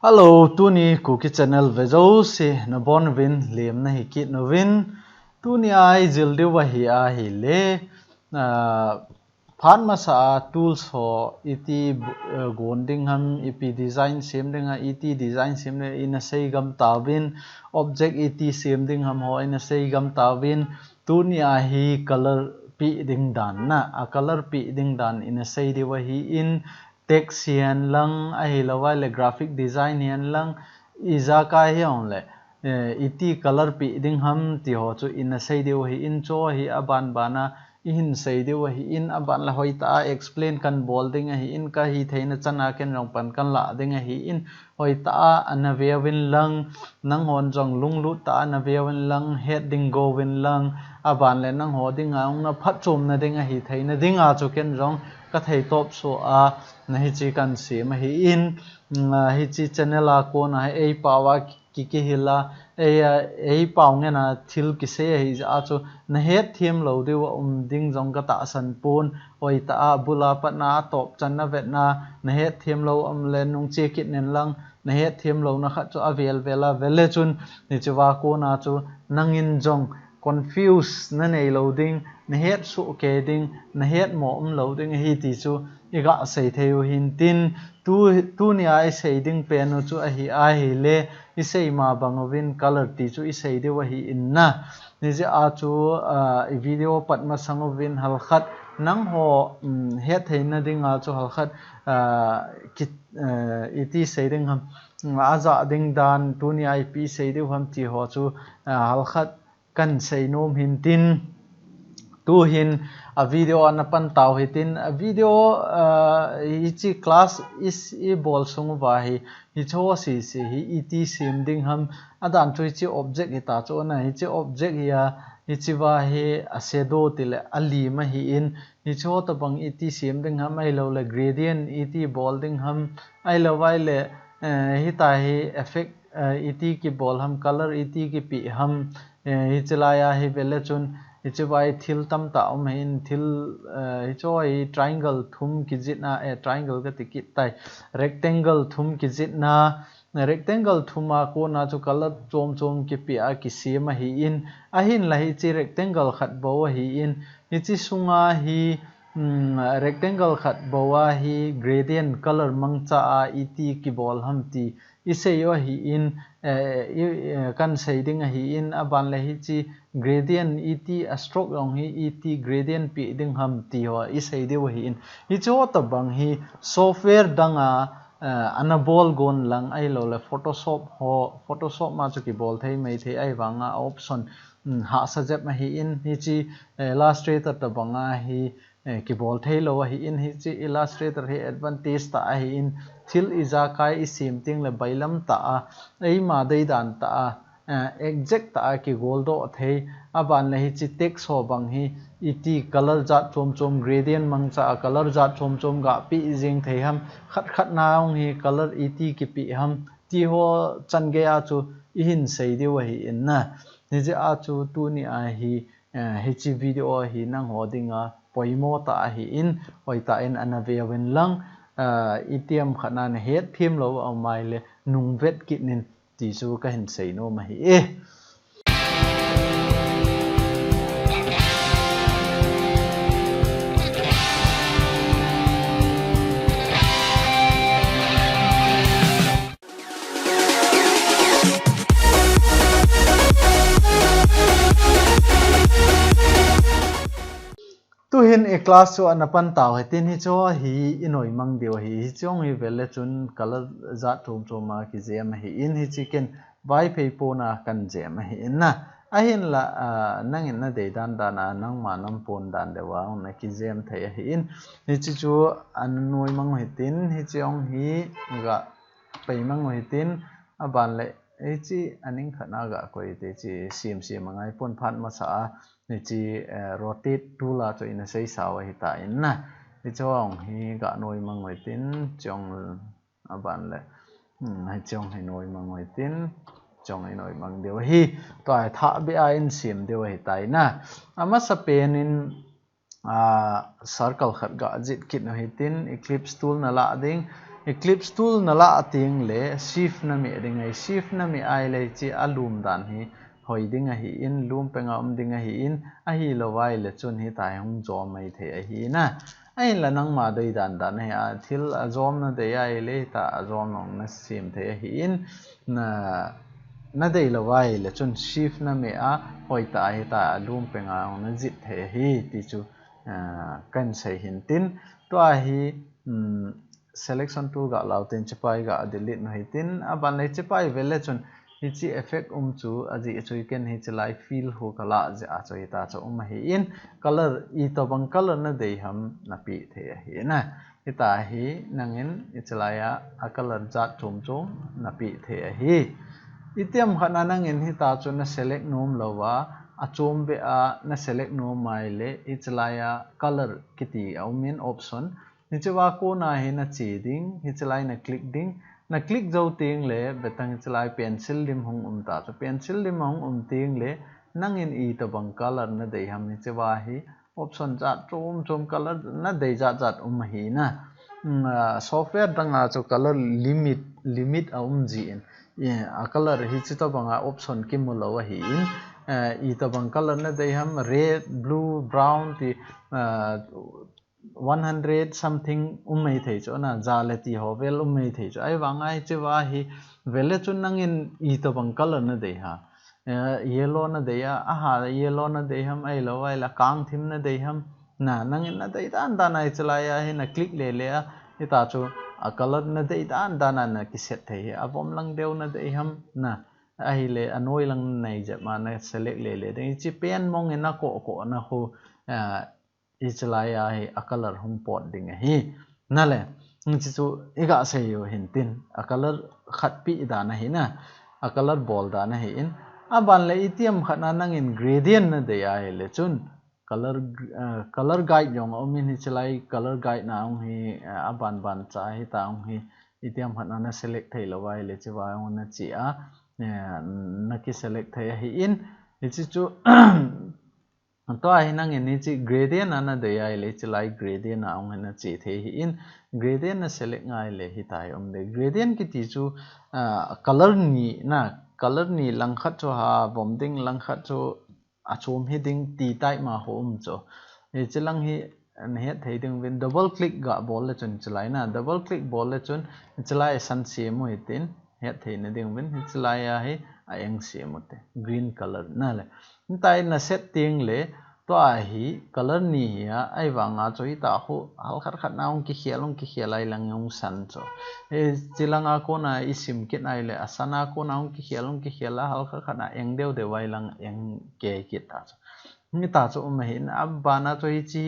Hello, tuni cookie channel vejo se na bon win lem na hi kit no win tuni ai zil de wa hi a hi le phan ma sa tools ho iti gonding ham ip design sem ding a iti design sem ne in a sei gam tawin object iti sem ding ham ho in a sei gam tawin tuni a hi color pi ding dan na a color pi ding dan in a sei de wa hi in text hian lang a hi lawa le graphic design hian lang iza ka hi ong le iti color pi ding ham ti ho chu in a sei de hi in cho hi aban bana in sei de hi in aban la hoi ta explain kan bol ding hi in ka hi theina chana ken rong pan kan la ding hi in hoi ta ana ve win lang nang hon jong lung lu ta na ve win lang heading go win lang aban le nang ho ding a ong na phat chom na ding hi theina ding a chu ken rong ka thei top so a na hi chi kan si ma hi in hi chi channel a ko na ei pawa ki hila ei paw nge na thil ki se hi a chu na het thiam lo de wa ding jong ka ta san pun oi ta bula pa na top chan na vet na na het thiam lo len nong che kit nen lang na het thiam lo na kha chu avel vela vele chun ni chuwa ko na chu nangin jong confuse na nei lo ding na het su ke ding na het mo lo ding hi ti chu iga sei theu hin tin tu ni ai sei ding pen no chu a hi le i sei ma bangowin color ti chu i sei de wa hi in na ni je a chu video pat ma sangowin hal khat nang ho het theina ding a chu hal khat iti sei ding ham aza ding dan tu ni ai pi sei de ham ti ho chu hal khat kan sei nom hin tin tu hin a video an pan taw hitin a video ichi class is e bol sung wa hi hi cho si hi iti sim ding ham adan chui chi object ita cho na hi chi object ya hi chi wa hi a shadow til ali ma hi in hi cho ta bang iti sim ding ham ai lo le gradient iti bol ding ham ai lo wai le hi ta hi effect iti ki bol ham color iti ki pi ham hi chalaya hi vele chun hi wai thil tam ta in thil hi choi triangle thum ki jit na triangle ka tikit tai rectangle thum ki jit na rectangle thuma ko na chu color chom ki pi a ki sema hi in a hin la hi chi rectangle khat bo hi in hi chi sunga hi rectangle khat bo hi gradient color mangcha a iti ki bol ham ti iseyo hi in kan shading hi in aban le hi chi gradient iti a stroke long hi iti gradient pi ding ham ti ho isei de hi in hi cho ta bang hi software danga anabol gon lang ai lo le photoshop ma chu ki bol thei mai thei ai wanga option ha sajap ma hi in hi chi illustrator ta banga hi ki bol thei lo hi in hi chi illustrator hi advantage ta hi in thil iza kai isim ting le bailam ta ei ma dei dan ta exact ta ki gol do thei aban le hi chi text ho bang hi iti color jat chom gradient mang cha color jat chom ga pi jing thei ham khat naung hi color iti ki pi ham ti ho chan ge a chu i hin sei de wa hi in na ni je a chu tu ni a hi hi chi video hi nang ho dinga poimo ta hi in hoi ta in anave wen lang itiam khana ne het thim lo amai le nung vet kinin ti chu ka hin sei no ma hi tu hin e class chu anapan taw hetin hi cho hi inoi mang dio hi chong hi vele chun color za chom ma ki jam hi in hi chicken vai phei po na kan jam hi in na a hin la nangin na de dan na nang ma nam pon dan de wa na ki jam thei hi in hi chi chu an noi mang hetin hi chong hi ga pei mang hetin aban le hi chi aning khana ga koi te chi sim mangai pon phat ma sa ni chi rotate tool a cho in sei saw hi ta in na hi chong hi ga noi mang ngoi tin chong aban le hai chong hi noi mang ngoi tin chong hi noi mang deu hi to ai tha bi a in sim deu hi tai na ama sa pen in circle khat ga jit kit no hi tin eclipse tool na la ding eclipse tool na la ating le shift na mi dingai shift na mi ai le chi alum dan hi hoi dinga hi in lum penga dinga hi in a hi lowai le chun hi tai hung zo mai the a hi na ai la nang ma doi dan dan he a thil a zom na de ai le ta a zom nong na sim the hi in na dei lowai le chun shift na mi a hoi ta hi ta lum penga ong na zit the hi ti chu kan sai hin tin to a hi selection tool ga lautin chipai ga delete no hitin aban le chipai vele chun hichi effect chu aji chui ken hi chlai feel hu kala ja a choi ta cho hi in color I to bang color na dei ham na pi the hi na ita hi nangin ichlaya a color ja chum chum na pi the hi itiam khana nangin hi ta chu na select nom lowa a chum be a na select nom mai le ichlaya color kiti aumin option nichewa ko na he na chi ding hichlai na click zo ting le betang hichlai pencil lim hung ta so pencil lim hung ting le nangin I to bang color na dei ham nichewa hi option ja chum color na dei ja hi na software danga cho color limit ji in a color hi chi to banga option kim lo hi in I to bang color na dei ham red blue brown ti 100 something umai thei cho na zaleti hovel umai thei cho ai wangai chewa hi vele chun nangin I to bang color na dei ha yellow na dei a ha yellow na dei ham ai lo ai la kang thim na dei ham na nangin na dei dan dan ai chlaya hi na click le le a ita chu a color na dei dan dan na ki set thei a bom lang deu na dei ham na ai le anoi lang nei je ma na select le dei chi pen mong na ko na ho ichlaya hi a color hung pot ding hi nale chi chu iga sei yo hintin a color khat pi da na hi na a color bol da na hi in aban le itiam khana nangin gradient na de ai le chun color guide yong omin hi chlai color guide na ong hi aban ban cha hi ta ong hi itiam khana na select thei lawai le chiwa ong na chi a na ki select thei hi in chi chu to ai nang ni chi gradient ana de ai le chlai gradient na ong na chi the hi in gradient na select ngai le hi tai om de gradient ki ti chu color ni lang khat cho ha bom ding lang khat cho achom hi ding ti tai ma hom cho e chilang hi he thei ding win double click ga bol le chun chlai na double click bol le chun chlai san se mo hitin he thei na ding win chlai ya hi a eng se mo te green color na le tai na setting le to a hi color ni ya ai wanga choi ta ho hal khat na ong ki khialai lang ong san cho e chilanga ko na isim kit ai le asana ko na ong ki khiala hal khat na eng deu de wai lang eng ke ki ta ni ta cho ma hin abana choi chi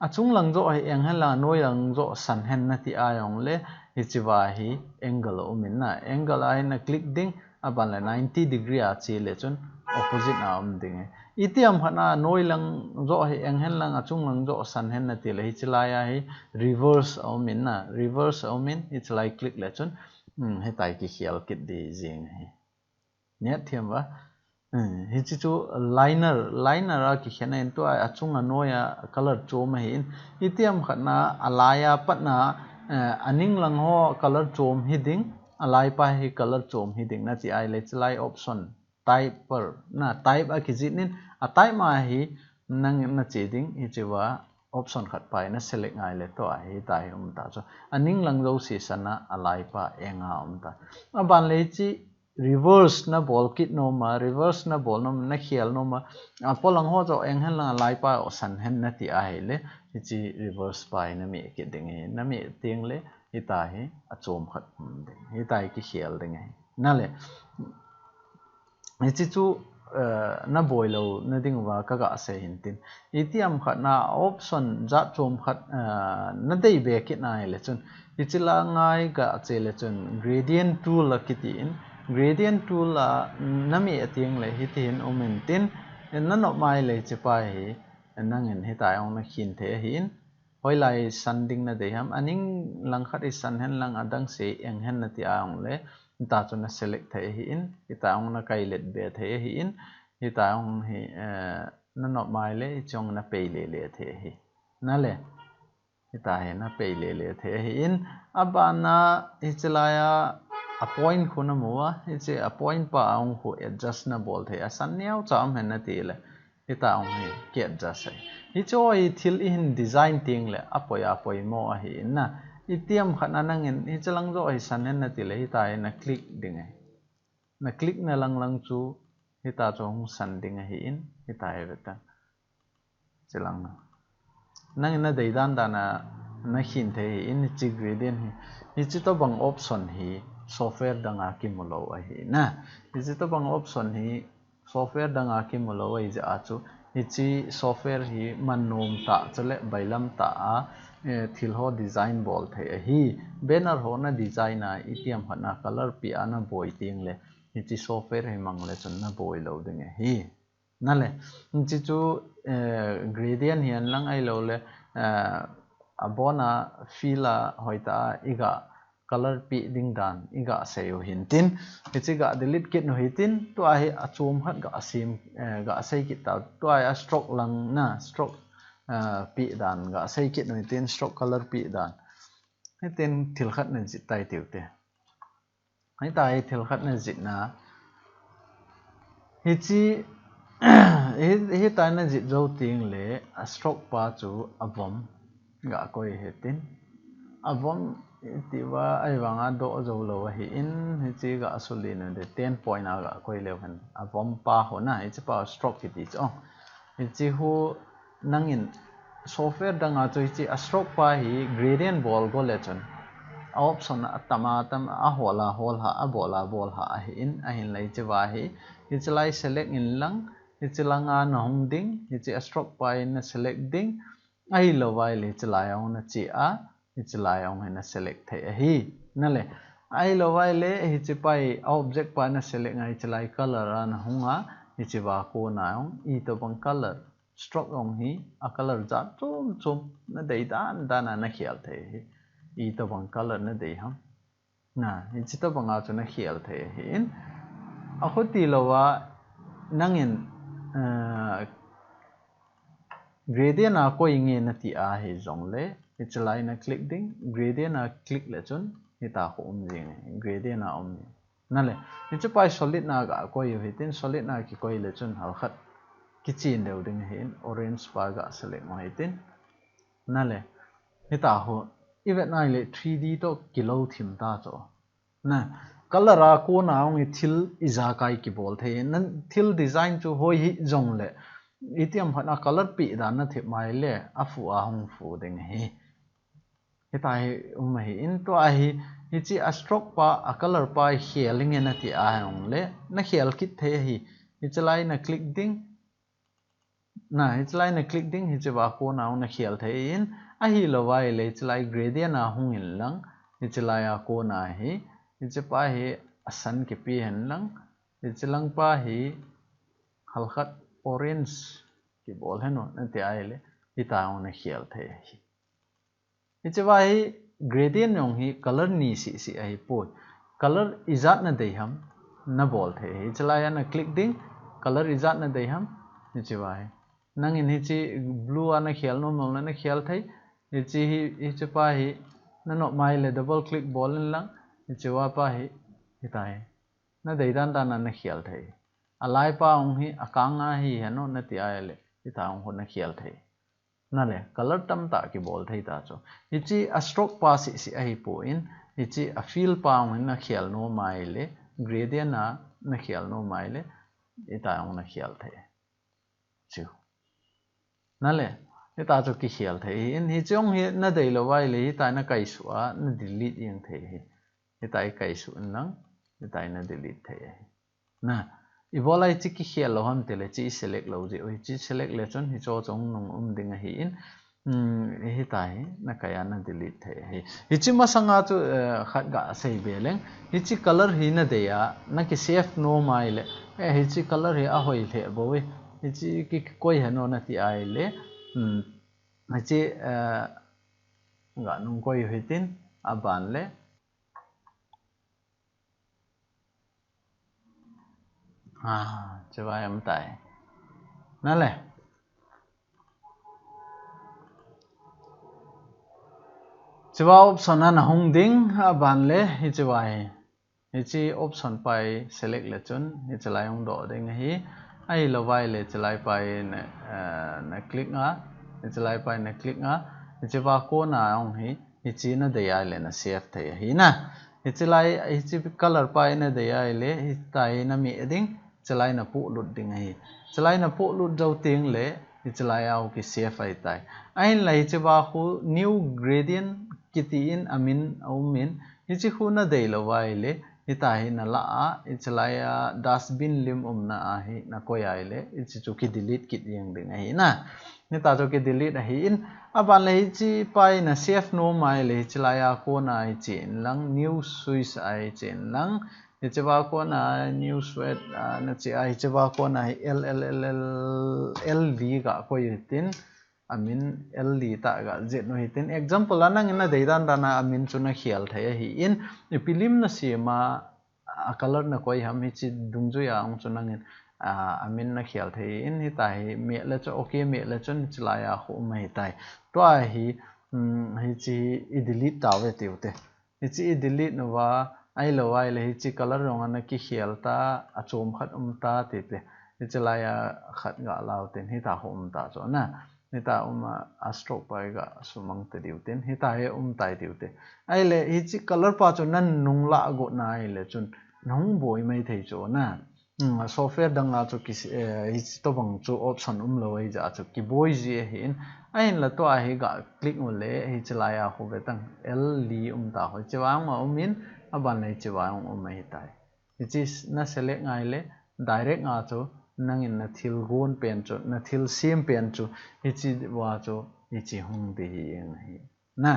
achung lang zo ai eng hala noi lang zo san hen na ti ayong le hi chiwa hi angle o min na angle ai na click ding aban la 90 degree a chi le chun opposite na ding itiam hana noi lang zo hi eng hen lang achung lang zo san hen na ti le hi chlaya hi reverse o min na reverse o min hi chlai click le chun he tai ki khial kit di jing hi net thiam wa hi chi chu liner a ki khena en to achung a noya color chom hi in itiam khana alaya patna aning lang ho color chom hi ding alai pa hi color chom hi ding na chi ai le chlai option type per na type a ki jinin a type ma hi nang na chi ding hi chiwa option khat pai na select ngai le to hi tai ta cho aning lang zo si sana alai pa enga ta aban le chi reverse na ball kit no ma reverse na ball no na khial no ma polang ho zo eng hen la lai pa o san hen na ti a hele chi reverse pai na mi ki ding na mi ting le hi ta hi a chom khat hi tai ki khial ding na le chi chu na boilo na ding wa ka ga se hin tin itiam khat na option ja chom khat na dei be ki na le chun ichila ngai ga che le chun gradient tool la kiti in gradient tool la nami atiang le hitin omentin nanop mai le chipai hi nangin hitai ong na khin the hin hoilai sanding na de ham aning lang khat i san hen lang adang se eng hen na ti aong le ta chu na select the hi in ita ong na kai let be the hi in ita ong hi nanop mai le chong na pe le the hi na le hita he na pe le the hi in abana hichlaya appoint khuna muwa hiche appoint pa ong khu adjust na bol the asan niau cham hen na ti le hita ong hi ke adjust sai hi choi thil in design ting le apoi mo a hi na itiam khana nangin hi chalang zo hi san hen na ti le hita na click ding ai na click na lang chu hita chong san ding hi in hita he beta chalang na nang na dei dan da na hin the in chi gradient hi chi to bang option hi software danga ki mulo a hi na chi to bang option hi software danga ki mulo ai ja chu chi software hi manom ta chale bailam ta a thil ho design bol the hi banner ho na design a itiam hana color pi ana boi ting le chi software hi mang le chun na boi lo ding hi na le chi chu gradient hian lang ai lo le abona fila hoita iga color pi ding dan iga sayo hintin hichiga delete kit no hitin to ai achum hat ga asim ga sei kit ta to ai stroke lang na stroke pi dan ga sei kit no hitin stroke color pi dan hitin thil khat na jit tai tiu te ai tai thil khat na jit na hichi hi tai na jit zo ting le stroke pa chu avom ga koi hetin avom tiwa ai wanga do zo lo hi in hi chi ga asulin de 10 point ga koi le han avom pa ho na hi chi pa stroke ki ti cho hi chi hu nangin software danga chu chi a stroke pa hi gradient ball go le chon option tam a hola hol ha a bola bol ha hi in a hin lai chi wa hi chlai select in lang hi chlanga na hong ding hi chi a stroke pa in select ding ai lo wai le chlai ong na chi a chlai ong na select the hi na le ai lo wai le hi chi pai object pa na select ngai chlai color an hunga hi chi wa ko na ong I to bang color stroke ong hi a color ja chum na dei dan na khial the hi I to bang color na dei ham na hi chi to bang a chu na khial the hi in a khoti lo wa nangin gradient a ko inge na ti a hi zong le chlai na click ding gradient a click le chun hi ta ko jing gradient a na le hi chu pai solid na ga ko yu hi tin solid na ki ko le chun hal khat ki chin deu ding hin orange pa ga select mo hi tin na le hi ta ho even nai le 3D to kilo thim ta cho na color a ko na ong thil iza kai ki bol the nan thil design chu hoi hi zong le itiam phana color pi dan na the mai le a fu a hong fu ding hi hitai hi in to a hi chi a stroke pa a color pa healing na ti a hong le na heal kit the hi chlai na click ding na chlai na click ding hi chewa ko na ong na heal the in a hi lo wai le chlai gradient a hung in lang chlai a ko na hi chepa hi asan ke pi hen lang chlang pa hi halkhat orange ki bol heno na te ai le ita ong na heal the hi chewa hi gradient yong hi color ni si ai po color izat na dei ham na bol the hi chlai na click ding color izat na dei ham hi chewa hi nang in hi chi blue ana heal no na heal thai hi chi hi chepa hi na no mai le double click bol lang hi chewa pa hi hitai na dei dan na heal thai alai pa ong hi akanga hi heno na ti ai le ita ong ho na heal thai na le color tam ta ki bol thai ta cho hi chi a stroke pa si ai po in hi chi a fill pa ong na heal no mai le gradient na heal no mai le ita ong na heal thai chu na le ita cho ki heal thai in hi chong hi na dei lo wai le ita na kai su a na delete yang thai hi ita kai su nang ita na delete thai na ibolai chi ki heal lo ham tele chi select lo je oi chi select le chon hi cho chong nong ding hi in hi tai na kaya na delete thai hi chi ma sanga chu khat ga sei beleng hi chi color hi na de ya na ki save no mai le hi chi color hi a hoi the bo we hi chi ki koi hano na ti ai le hi chi ga nong koi hi tin aban le chewa em tai na le chiwa option an hung ding ban le hi chiwa hi chi option pai select le chun hi chalai hung do ding hi ai lo vai le chalai pai na click nga hi chalai pai na click nga hi chiwa ko na hung hi chi na de ai le na save thei hi na hi chalai hi chi color pai na de ai le hi tai na mi ding chalai na pu lut ding hi chalai na pu lut dau ting le hi chalai au ki save ai tai ai lai chiwa khu new gradient kiti in amin aumin hi chi khu na de lo vai le hi ta hi na la a hi chalai dustbin lim na a hi na ko ai le hi chi chu ki delete kit yang ding hi na ni ta chu ki delete hi in aban le hi chi pai na save no mai le hi chalai a ko na hi chen lang new switch ai chen lang hi chiwa ko na new switch na chi ai chiwa ko na hi lv ga ko yitin amin ld ta ga jet no hitin example anang ina deidan dana amin chuna khial thaya hi in pilim na sima a color na koi ham hi chi dungju ya ang chunang in amin na khial thai in hi tai me la cho okay me la chon chila ya khu mai tai to a hi hi chi i delete ta we te hi chi i delete no wa ai lo ai le hi chi color rong ana ki khial ta achom khat ta te hi chila ya khat ga lao ten hi ta hom ta cho na hi ta a stroke pai ga sumang te diu ten hi ta he tai diu te ai le hi chi color pa cho nan nung la go na ai le chun nong boi mai thei cho na software dang a chu ki hi to bang chu option lo ai ja chu ki boi ji hin ai la to a hi ga click mo le hi chala ya ho be tang l li ta ho chiwang ma min aban le chiwang mai tai hi chi na select ngai le direct nga chu nangin na thil gon pen chu na thil sim pen chu hi chi wa chu hi chi hung de hi hi na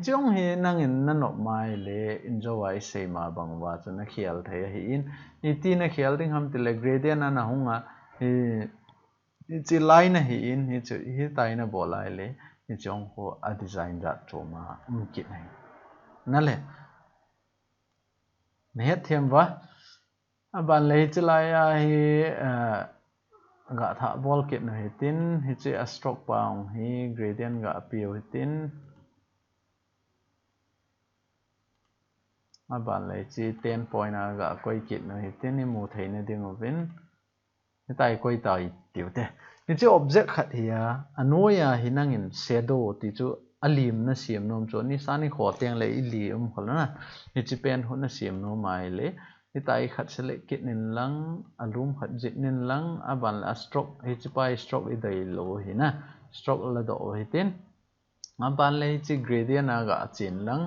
chong hi nangin na no mai le enjoy sei ma bang wa chu na khial thei hi in ti na khial ding ham ti le gradient na hunga hi chi line na hi in hi chu hi tai na bolai le hi chong ho a design da choma kit nei na le ne them wa ban le chlai a hi ga tha bol kit na hi tin hi chi a stroke paung hi gradient ga appeal hi tin ban le chi 10 point a ga koi kit na hi tin ni mu thei na ding ovin hi tai koi tai tiu te hi chi object khat hi a anoya hi nangin shadow ti chu alim na siam nom chu ni sani kho teng le i li khol na hi chi pen hu na siam no mai le hi tai khat select kit nin lang alum khat jit nin lang aban a stroke hi chi pai stroke i dai lo hi na stroke la do hi tin aban le chi gradient a ga chin lang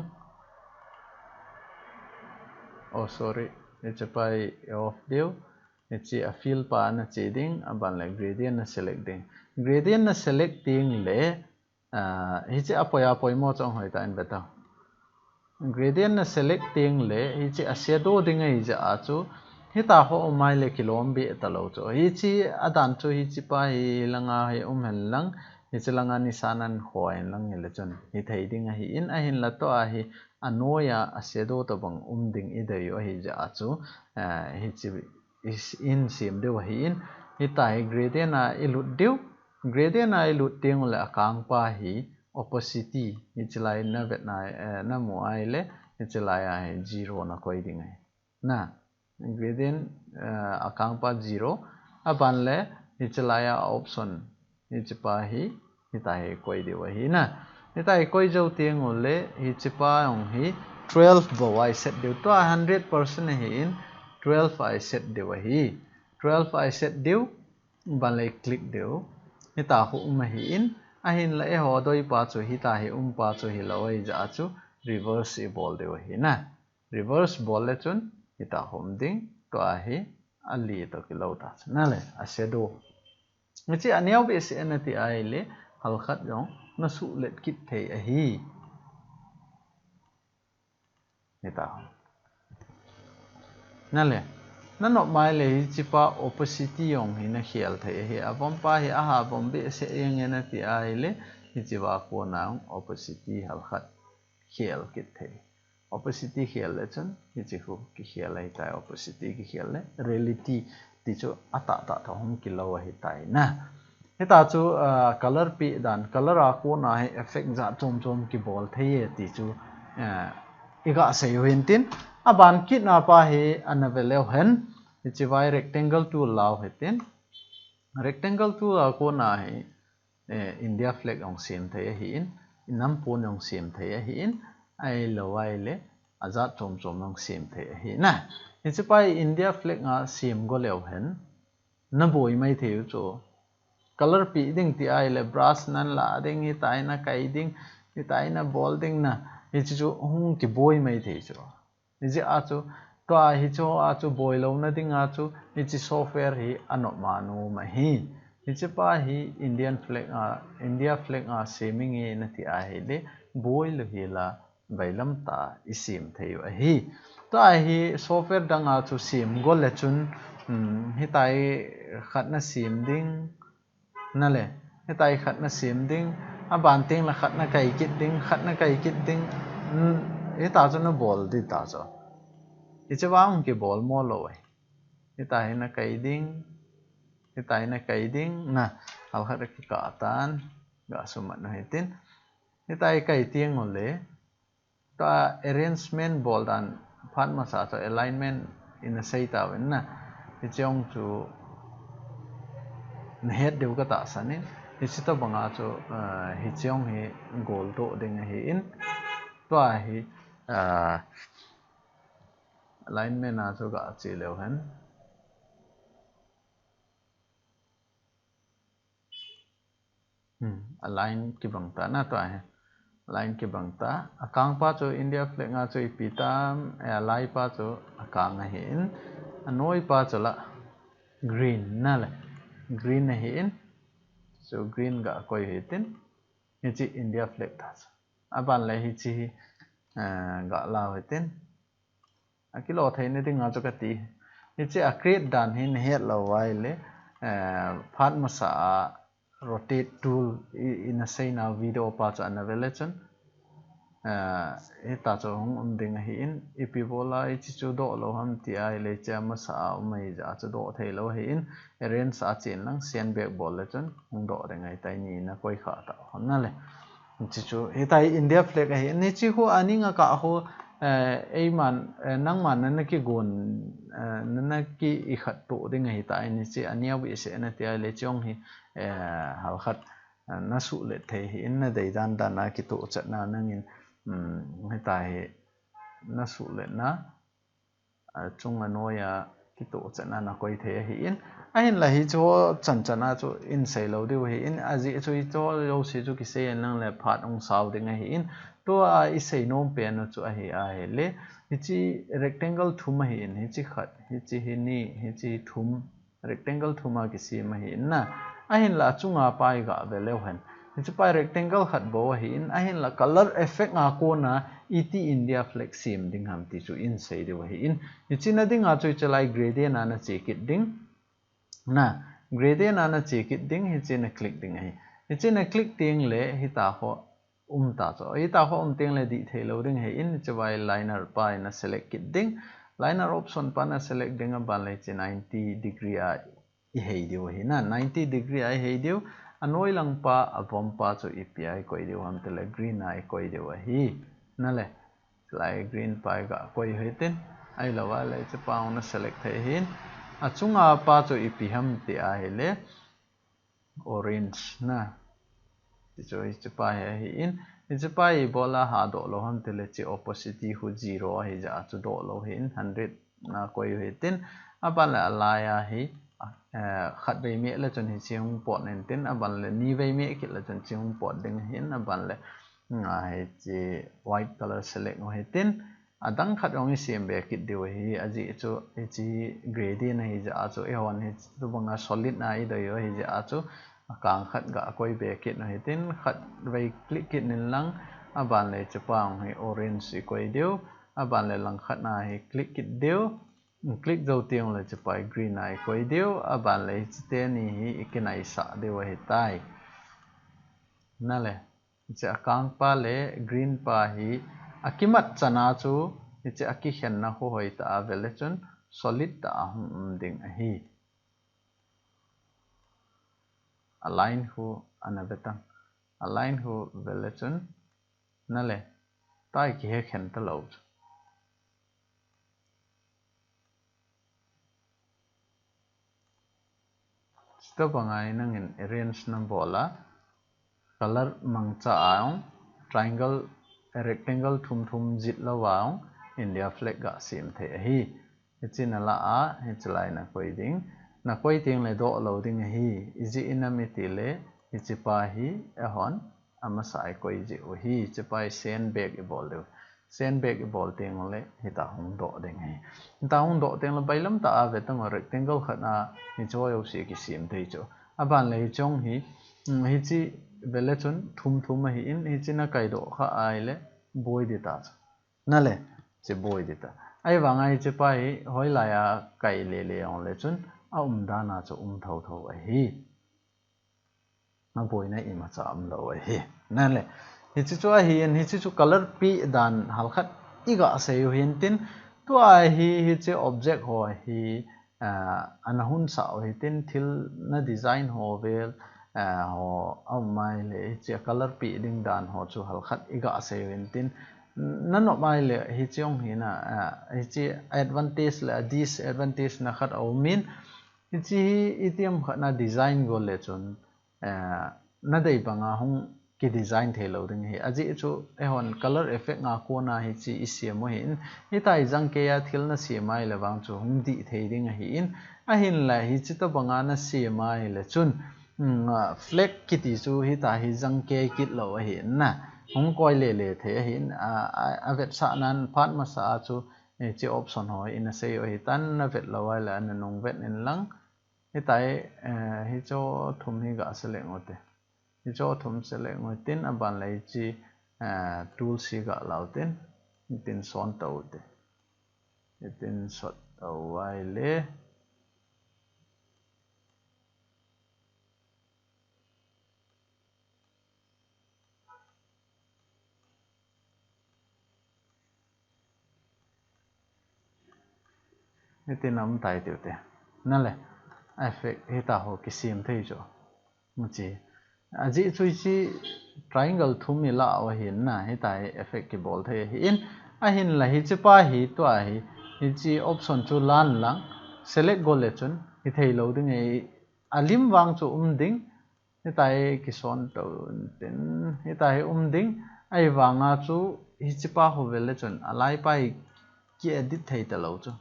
oh sorry hi chi pai off deu hi chi a fill pa na chi ding aban le gradient na select ding gradient na select ding le hi chi apoi mo chong hoi ta in beta gradient na select ding le hi chi a shadow ding ai ja a chu hi ta ho mai le kilom bi ta lo chu hi chi adan chu hi chi pa hi langa hi hel lang hi chi langa ni sanan khoin lang le chon hi thei ding a hi in a hin la to a hi anoya a shadow to bang ding i dei hi ja chu hi chi is in sim de hi in hi tai gradient a ilut deu gradient a ilut ting le akang pa hi opacity hi chilai na vet na na mo ai le hi chilai a 0 na koi ding ai na gradient akang pa 0 aban le hi chilai a option hi chipa hi tai koi de hi na hi tai koi jo tiang le hi chipa ong hi 12 bo ai set de to 100% hi in 12 ai set de hi 12 ai set deu ban le click deu hi ta hu ma hi in a hin la e ho doi pa chu hi ta hi pa chu hi lo ai ja chu reverse ball de hi na reverse ball le chun hi ta hom ding to a hi a li to ki lo ta na le a shadow ni chi aniau be se na ti ai le hal khat jong na su let kit thei a hi ni ta na le na no mai le hi chi pa opacity yong hi na khial thei hi abom pa hi a ha bom be se eng na ti ai le hi chi wa ko na opacity hal khat khial kit thei opacity khial le chun hi chi khu ki khial ai tai opacity ki khial le reality ti chu ata ta thong ki lo hi tai na heta chu color pi dan color a ko na he effect za chom ki bol thei ti chu iga sei hin tin aban kit na pa he anavelo hen chi vai rectangle tool law hetin rectangle tool a ko na he India flag ong sim thei hi in nam pun ong sim thei hi in ai lo ai le azat chom ong sim thei hi na chi pai India flag a sim go leo hen na boi mai theu chu color pi ding ti ai le brush nan la ding hi tai na kai ding hi tai na ball ding na hi chu hung ki boi mai the chu hi ji a chu to a hi chu a chu boi lo na ding a chu hi chi software hi ano ma nu ma hi chi pa hi Indian flag a India flag a seming e na ti a hi le boi lo hi la bailam ta isim theu a hi to a hi software dang a chu sim go le chun hi tai khat na sim ding na le hi tai khat na sim ding a ban ting la khat na kai kit ding hi ta chu na bol di ta chu hi che wang ki bol mo lo hi tai na kai ding hi tai na kai ding na al khat ki ka tan ga sumat na hitin hi tai kai tieng ngo le ta arrangement bol dan phan ma sa cho alignment in a sei ta wen na hi chong chu head deu ka ta sanin hi chita banga chu hi chong hi goal to ding hi in to hi alignment na chu ga chi leo han align ki bang ta na to hai line ki bang ta akang pa chu India flag nga chu ipitam alai pa chu akang a hi in anoi pa chu la green na le green na hi in so green ga koi hi tin hi chi India flag ta aban le hi chi ga la hi tin akilo thei ne ding nga chu ka ti hi chi a create dan hin het lo wai le phat ma sa rotate tool in a say now video pa chu anavele chun ta chu hong ding hi in ipibola chi chu do lo ham ti ai le cha ma sa mai ja chu do thei lo hi in ren sa chin lang sian bek bol le chun hong do de ngai tai ni na koi kha ta hon na le chi chu hi tai India flag hi ni chi ho ani nga ka ho ei man nang man na ki gon na ki I khat to ding hi tai ni chi ania wi se na ti ai le chong hi hal khat na su le thei hi in na dei dan da na ki to chat na nangin hai tai na su le na chung anoya ki to chana na koi the hi in a hin la hi cho chan chana chu in sei lo de hi in a ji chu to lo si chu ki se nang le phat ong sau de hi in to a I sei nom pe no chu a hi le hi chi rectangle thum hi in hi chi khat hi chi hi ni hi chi thum rectangle thuma ki si ma hi na a hin la chunga pai ga ve le hen chu pai rectangle khat bo hi in a hin la color effect nga ko na ET India flag sim ding ham ti chu in sei de hi in china ding a chu chalai gradient ana chekit ding na gradient ana chekit ding hi china click ding hi china click ting le hi ta ho ta cho hi ta ho ting le di thei lo ding hi in chawai liner pa na select kit ding liner option pa na select ding a ban le chi 90 degree a I hei deu hi na 90 degree a hei deu anoi lang pa avom pa chu API koi deu ham tele green ai koi deu hi na le lai green pa ga koi hi tin ai lawa le che pa na select thei hin achunga pa chu ipi ham ti a hi le orange na ti chu che pa hi in che pa I bola ha do lo ham tele che opposite hu 0 hi ja chu do lo hin 100 na koi hi tin aban la alaya hi khat bei me la chon hi chiung pot nen tin aban le ni bei me ki la chon chiung pot ding hin aban le ngai chi white color select ngo hi tin adang khat ong sim be kit deu hi aji chu chi gradient hi ja chu e hon hi tu banga solid na I doi hi ja chu kang khat ga koi be kit no hi tin khat bei click kit nin lang aban le chu pang hi orange koi deu aban le lang khat na hi click kit deu click dâu tieng là chụp bài green này coi điếu à bạn lấy tên này cái này sợ điếu hệ tai nè lệ chỉ kang pa lệ green pa hi akimat chana chu chỉ aki hiền na ho hoi ta vele chun solid ta ding hi align hu anabetang align hu vele chun na le tai ki he khen ta lo sto bangai nang in arrange na bola color mangcha aung triangle rectangle thum thum jit lawang India flag ga sim the hi chin ala a he chlai na koi ding le do lo ding hi iji inamiti le ichipa hi ahon ama sai koi ji o hi chipai sen bag e bol do sen bag e bol ting le hi ta hong do ding hi ta hong do ting le bailam ta a ve tang rectangle khana hi cho yo si ki sim thei cho aban le chong hi hi chi vele chun thum thum hi in hi china kai do kha ai le boi di ta na le che boi di ta ai wang ai che pai hoi la ya kai le ong le chun a da na cho thau thau ai hi na boi na ima cha lo ai hi na le hi chu chu hi an hi chu color pi dan hal khat iga se yu hin tin to ai hi che object ho hi anahun sa hi tin thil na design ho vel ho mai le che color pi ding dan ho chu hal khat iga se yu hin tin nan no mai le hi chong hi na hi chi advantage le disadvantage na khat au min hi chi itiam khat na design go le chun na dei banga hong ki design the lo ding hi aji chu e hon color effect nga ko na hi chi isia mo hin hi tai jang ke ya thil na si mai le wang chu hong di thei ding hi in a hin la hi chi to banga na si mai le chun flag ki ti chu hi ta hi jang ke kit lo hi na hong koi le the hin a vet sa nan phat ma sa chu chi option hoi in a sei hi tan na vet lo wa la na nong vet in lang hi tai hi cho thum hi ga select ngote hi cho thum select ngoi tin aban lai chi tool si ga lau tin son tau te tin sot tau wai le tin nam tai tiu te na le effect hi ta ho ki sim thei cho mu chi aji chui chi triangle thum mi la wa hin na hi tai effect ki bol the hi in a hin la hi chi pa hi to a hi chi option chu lan lang select go le chun hi thei lo ding ei alim wang chu ding hi tai ki son to tin hi tai ding ai wanga chu hi chi pa ho vel le chun alai pai ki edit thei ta lo chu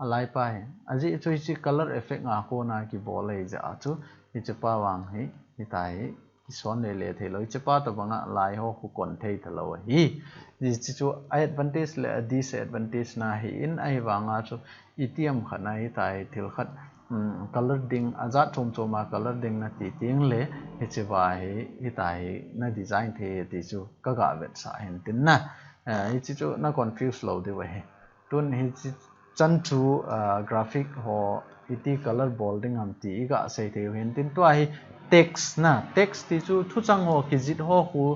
alai pai aji chui chi color effect nga ko na ki bol ei ja chu hi chi pa wang hi tai ki son le the lo chi pa to banga lai ho ku kon thei tha lo hi ji chi chu advantage le disadvantage na hi in ai wanga chu itiam khana hi tai thil khat color ding aza chom choma color ding na ti ting le hi chi wa hi tai na design the ti chu ka ga vet sa hen tin na hi chi chu na confuse lo de wa he tun hi chi chan chu graphic ho iti color bolding am ti ga sei the hin tin to hi text na text ti chu thu chang ho ki jit ho hu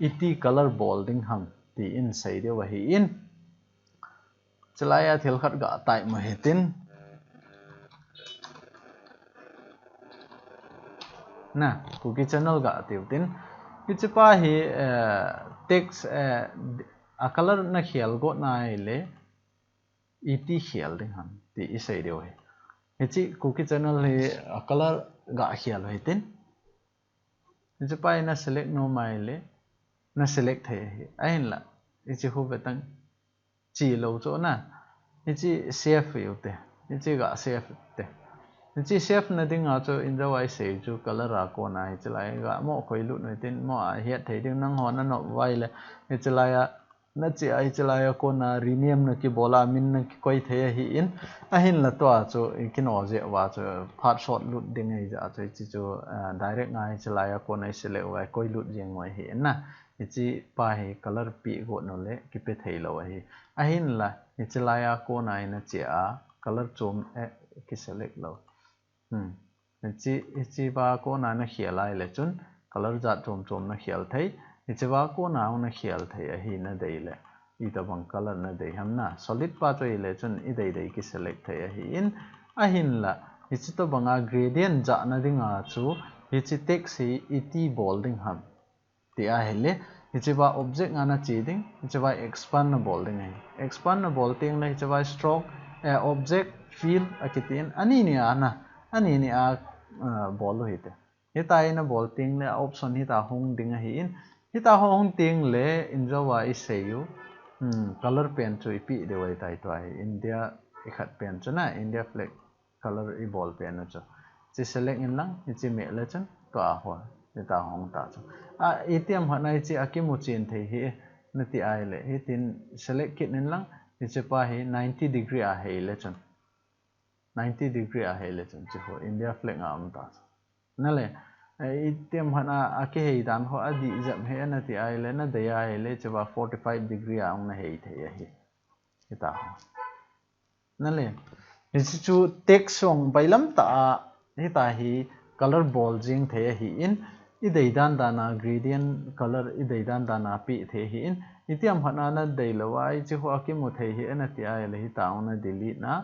iti color bolding ham ti in sei de wa hi in chlaya thil khat ga tai ma he tin na cookie channel ga tiu tin ki chipa hi text a color na khial go na le iti khial ding ham ti i sei de wa hi chi cookie channel hi a color ga khial ho tin ji pai na select no mai le na select the hi ain la ji hu betang chi lo cho na ji save yu te ji ga save te ji save na ding a cho in the way save chu color ra ko na hi chlai ga mo khoi lu noi tin mo a hiat thei ding nang hon na no wai le hi chlai na chi ai chlai ko na rename na ki bola min na ki koi the hi in a hin la to a cho ki no je wa cho phat shot lut ding ai ja cho chi cho direct ngai chlai ko na select wai koi lut jeng moi hi na hi chi pa hi color pi go no le ki pe thei lo hi a hin la hi chlai ko na na chi a color chom ki select lo chi ba ko na na khialai le chun color ja chom na khial thei chi ba ko na na khial thei a hi na dei le i ta bang color na dei ham na solid pa choi le chun i dei ki select thei a hi in a hin la hi chi to banga gradient ja na dinga chu hi chi text hi iti ball ding ham ti a hele hi chi ba object ana chi ding hi chi ba expandable ding hai expandable ting le hi chi ba stroke object fill akitin ani ni a ball lo hite hi ta ina ball ting le option hi ta hong ding hi in hi ta hong ting le in jawa I say you color pen chu ipi de wai tai to ai India ikhat pen chu na India flag color I ball pen na chu chi select in lang chi me le chen to a ho hi ta hong ta chu ATM ha nai chi akimu chin thei hi na ti ai le hi tin select kit in lang hi che pa hi 90 degree a hei le chen 90 degree a hei le chen chi ho India flag nga am ta na le ATM ha na ake hei dan ho adi jam he na ti ai le na de ya hei le che ba 45 degree a na hei thei hi ta ho na le hi chu text song bailam ta hi ta hi color ball jing the hi in I dei dan dana gradient color I dei dan dana pi the hi in itiam hana na dei lawai chi ho akimu the hi na ti ai le hi taung na delete na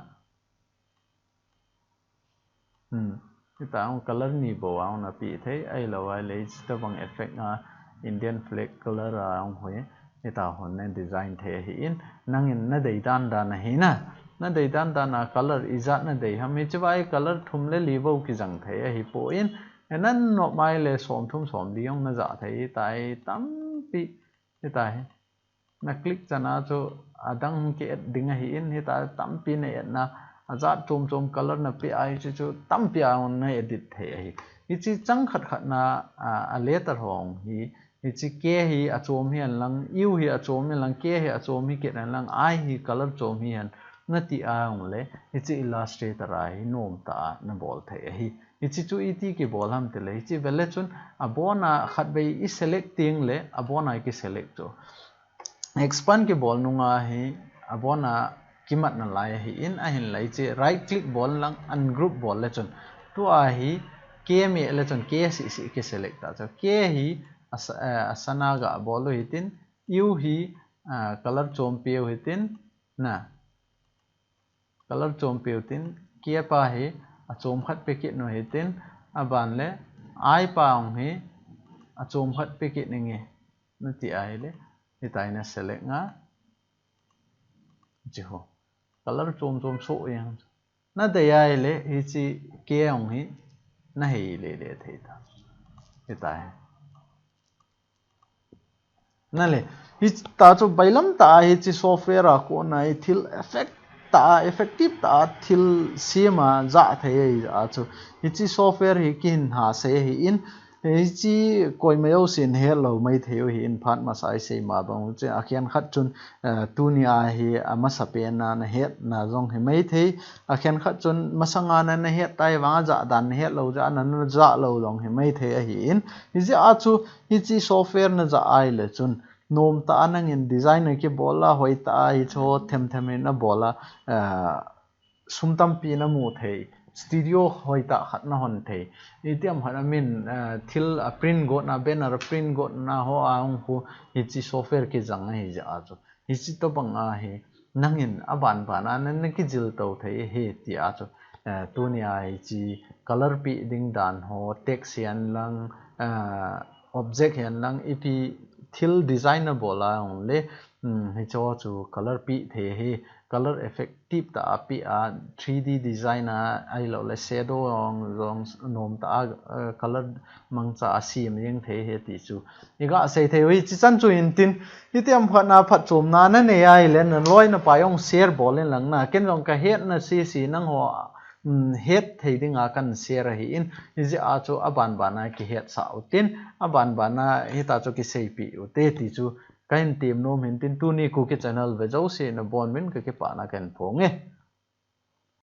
hi taung color ni bo ang na pi the ai lawai le sta bang effect na Indian flag color ang hoi hi ta hon na design the hi in nangin na dei dan dana hi na dei dan dana color izat na dei ham hi chi bai color thum le li bo ki jang the hi po in nan no mai le som thum som di yong na za thei tai tam pi hi tai na click chana chu adang ke ding hi in hi ta tam pi ne na azat chom color na pi ai chu tam pi on na edit thei hi chi chang khat na a letter hong hi chi ke hi a chom hian lang u hi a chom hian lang ke hi a chom hi ke na lang ai hi color chom hi han na ti a ong le hi chi illustrator ai nom ta na bol thei hi chi chu iti ki bol ham te le chi vele chun abona khat bei I selecting le abona ki select cho expand ki bol nunga hi abona kimat na lai hi in a hin lai chi right click bol lang ungroup bol le chun tu a hi ke me le chun ke si ki select ta cho ke hi asana ga bol lo hitin u hi color chom pe hitin na color chom pe tin ke pa hi a chom khat pe ki no hitin aban le ai pa ong hi a chom khat pe ki ninge na ti ai le hi tai na select nga ji ho color chom so yang na de ai le hi chi ke ong hi na hei le thei ta hi tai na le hi ta chu bailam ta hi chi software a ko na thil effect ta effective ta thil sima za thei a chu hi chi software hi kin ha se hi in hi chi koi mayo sin hello mai theu hi in phat ma sai se ma bang che akhian khat chun tuni a hi ama sapen na het na jong hi mai thei akhian khat chun masanga na het tai wa za dan het lo ja na za lo long hi mai thei hi in hi ji a chu hi chi software na za ai le chun nom ta anang in designer ki bola hoi ta hi cho them na bola sumtam pi na mu thei studio hoi ta khat na hon thei itiam hana min thil a print go na banner print go na ho ang hu hi chi software ki jang hi ja chu hi chi to bang a hi nangin aban bana nan ki jil to thei he ti a chu tu ni ai chi color pi ding dan ho text yan lang object yan lang ipi thil designer bola only hi cho chu color pi the hi color effective ta pi a 3D designer ai lo le shadow rong nom ta color mang cha sim yeng the he ti chu iga sei the wi chi chan chu in tin itiam phana phat chom na na ne ai le na loi na pa yong share bol lang na ken rong ka het na si nang ho het thei dinga kan share hi in ji a chu aban bana ki het sa utin aban bana hi ta chu ki sei pi u te ti chu kain tim nom hin tin tu ni ku ki channel ve jo se na bon min ka ki pa na kan phonge